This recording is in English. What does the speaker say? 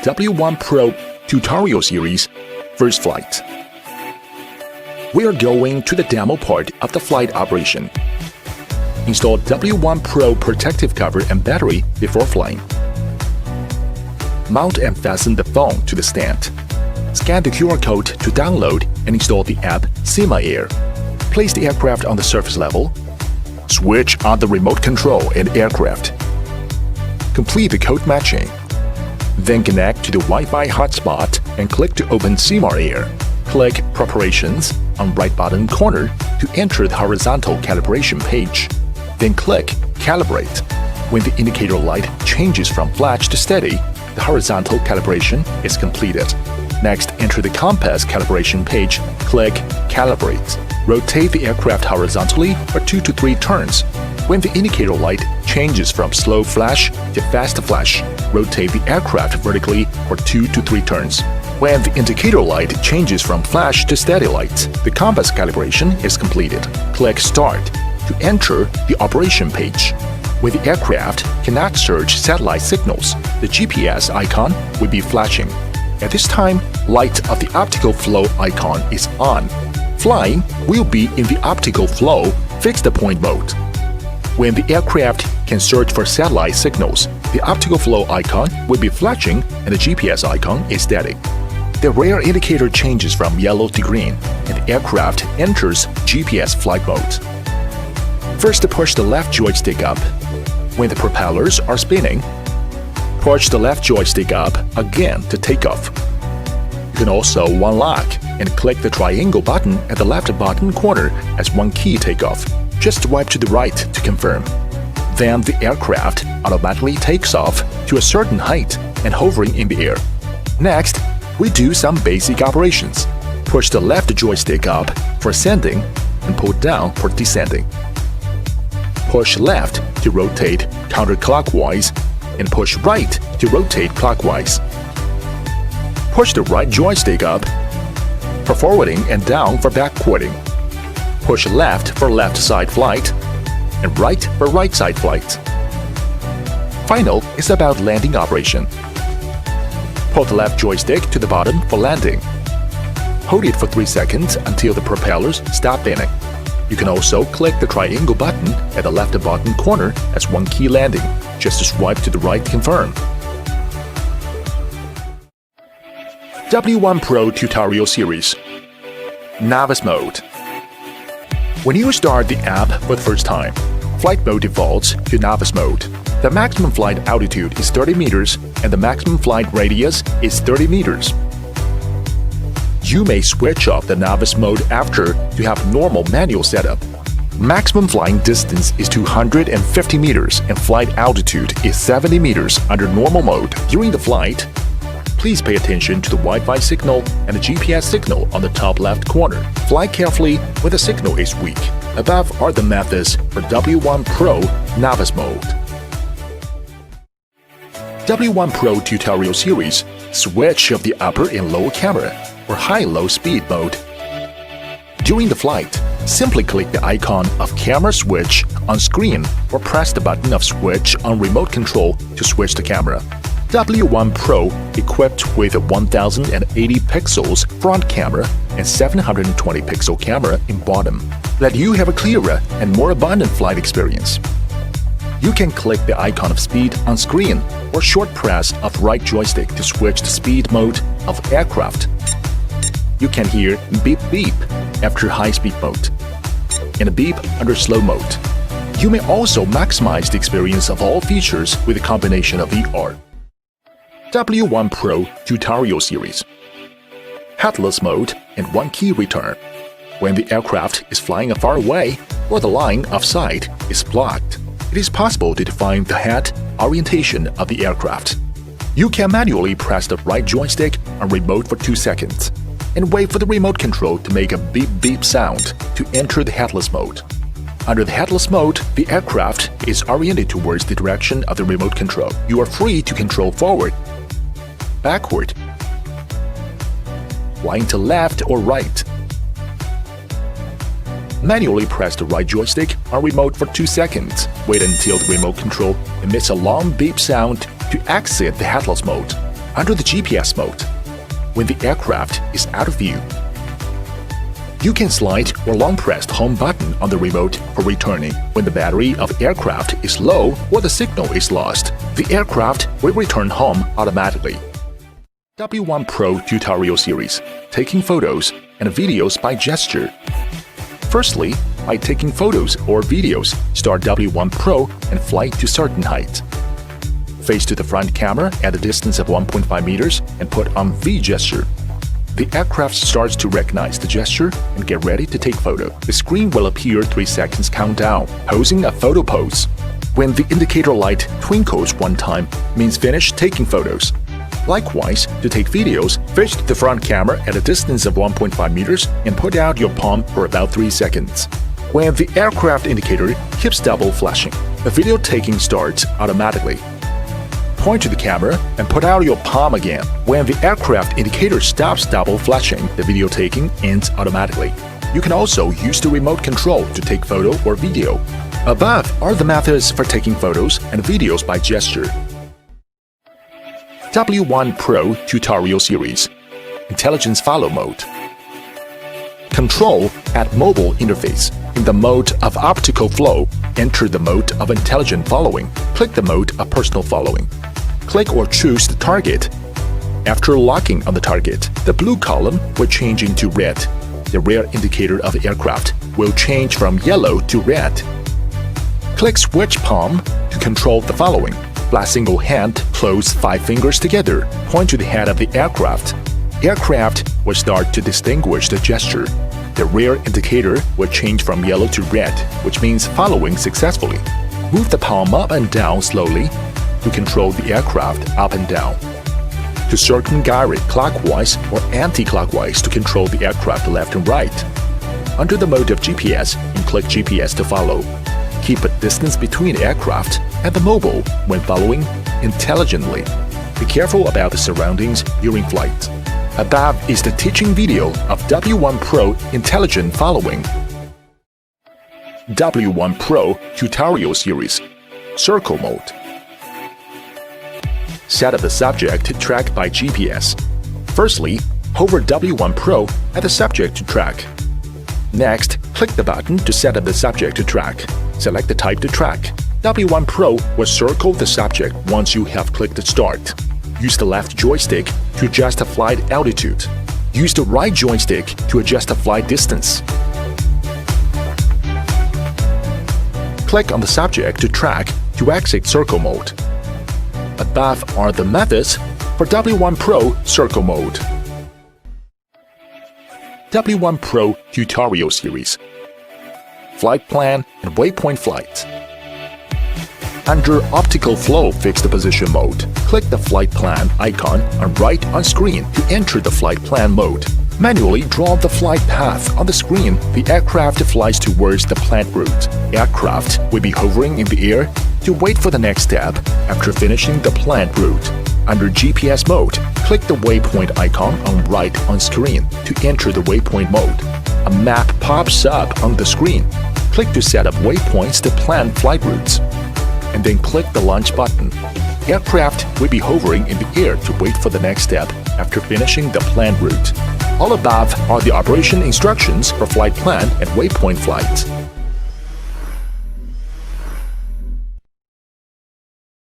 W1PRO tutorial series, First Flight. We are going to the demo part of the flight operation. Install W1PRO protective cover and battery before flying. Mount and fasten the phone to the stand. Scan the QR code to download and install the app SimaAir. Place the aircraft on the surface level. Switch on the remote control and aircraft. Complete the code matching. Then connect to the Wi-Fi hotspot and click to open SimaAir. Click Preparations on right bottom corner to enter the horizontal calibration page. Then click Calibrate. When the indicator light changes from flash to steady, the horizontal calibration is completed. Next, enter the compass calibration page. Click Calibrate. Rotate the aircraft horizontally for 2 to 3 turns. When the indicator light changes from slow flash to fast flash, rotate the aircraft vertically for 2 to 3 turns. When the indicator light changes from flash to steady light, the compass calibration is completed. Click Start to enter the operation page. When the aircraft cannot search satellite signals, the GPS icon will be flashing. At this time, light of the optical flow icon is on. Flying will be in the optical flow fixed point mode. When the aircraft can search for satellite signals, the optical flow icon will be flashing and the GPS icon is steady. The rear indicator changes from yellow to green and the aircraft enters GPS flight mode. First, push the left joystick up. When the propellers are spinning, push the left joystick up again to take off. You can also one-lock and click the triangle button at the left bottom corner as one key takeoff. Just swipe to the right to confirm. Then the aircraft automatically takes off to a certain height and hovering in the air. Next, we do some basic operations. Push the left joystick up for ascending and pull down for descending. Push left to rotate counterclockwise and push right to rotate clockwise. Push the right joystick up for forwarding and down for backwarding. Push left for left side flight and right for right side flight. Final is about landing operation. Pull the left joystick to the bottom for landing. Hold it for 3 seconds until the propellers stop spinning. You can also click the triangle button at the left bottom corner as one key landing. Just swipe to the right to confirm. W1PRO tutorial series, Novice Mode. When you start the app for the first time, flight mode defaults to Novice Mode. The maximum flight altitude is 30 meters and the maximum flight radius is 30 meters. You may switch off the Novice Mode after to have normal manual setup. Maximum flying distance is 250 meters and flight altitude is 70 meters under normal mode. During the flight, please pay attention to the Wi-Fi signal and the GPS signal on the top left corner. Fly carefully when the signal is weak. Above are the methods for W1PRO Novice Mode. W1PRO tutorial series, switch of the upper and lower camera or high-low speed mode. During the flight, simply click the icon of camera switch on screen or press the button of switch on remote control to switch the camera. W1PRO equipped with a 1080 pixels front camera and 720 pixel camera in bottom, let you have a clearer and more abundant flight experience. You can click the icon of speed on screen or short press of right joystick to switch the speed mode of aircraft. You can hear beep beep after high-speed mode and a beep under slow mode. You may also maximize the experience of all features with a combination of VR. W1PRO tutorial series, Headless mode and one key return. When the aircraft is flying far away or the line of sight is blocked, it is possible to define the head orientation of the aircraft. You can manually press the right joystick on remote for 2 seconds and wait for the remote control to make a beep-beep sound to enter the headless mode. Under the headless mode, the aircraft is oriented towards the direction of the remote control. You are free to control forward, backward, flying to left or right. Manually press the right joystick on remote for 2 seconds. Wait until the remote control emits a long beep sound to exit the headless mode. under the GPS mode, when the aircraft is out of view. You can slide or long press the home button on the remote for returning. When the battery of aircraft is low or the signal is lost, the aircraft will return home automatically. W1PRO Tutorial Series: Taking Photos and Videos by Gesture. Firstly, by taking photos or videos, start W1PRO and fly to certain height. Face to the front camera at a distance of 1.5 meters and put on V gesture. The aircraft starts to recognize the gesture and get ready to take photo. The screen will appear 3 seconds countdown, posing a photo pose. When the indicator light twinkles one time, means finish taking photos. Likewise, to take videos, face to the front camera at a distance of 1.5 meters and put out your palm for about 3 seconds. When the aircraft indicator keeps double flashing, the video taking starts automatically. Point to the camera and put out your palm again. When the aircraft indicator stops double flashing, the video taking ends automatically. You can also use the remote control to take photo or video. Above are the methods for taking photos and videos by gesture. W1PRO Tutorial Series: Intelligence Follow Mode. Control at mobile interface. In the mode of optical flow, enter the mode of intelligent following. Click the mode of personal following. Click or choose the target. After locking on the target, the blue column will change into red. The rear indicator of the aircraft will change from yellow to red. Click Switch Palm to control the following. Flat single hand, close 5 fingers together. Point to the head of the aircraft. Aircraft will start to distinguish the gesture. The rear indicator will change from yellow to red, which means following successfully. Move the palm up and down slowly to control the aircraft up and down. To circumgyrate clockwise or anti-clockwise to control the aircraft left and right. Under the mode of GPS, and click GPS to follow. Keep a distance between aircraft and the mobile when following intelligently. Be careful about the surroundings during flight. Above is the teaching video of W1PRO Intelligent Following. W1PRO Tutorial Series: Circle Mode. Set up the subject to track by GPS. Firstly, hover W1PRO at the subject to track. Next, click the button to set up the subject to track. Select the type to track. W1PRO will circle the subject once you have clicked Start. Use the left joystick to adjust the flight altitude. Use the right joystick to adjust the flight distance. Click on the subject to track to exit circle mode. Above are the methods for W1PRO Circle Mode. W1PRO Tutorial Series: Flight Plan and Waypoint Flight. Under Optical Flow Fixed Position Mode, click the Flight Plan icon on right on screen to enter the Flight Plan mode. Manually draw the flight path on the screen. The aircraft flies towards the planned route. Aircraft will be hovering in the air to wait for the next step after finishing the planned route. Under GPS mode, click the waypoint icon on right on screen to enter the waypoint mode. A map pops up on the screen. Click to set up waypoints to plan flight routes, and then click the launch button. Aircraft will be hovering in the air to wait for the next step after finishing the planned route. All above are the operation instructions for flight plan and waypoint flight.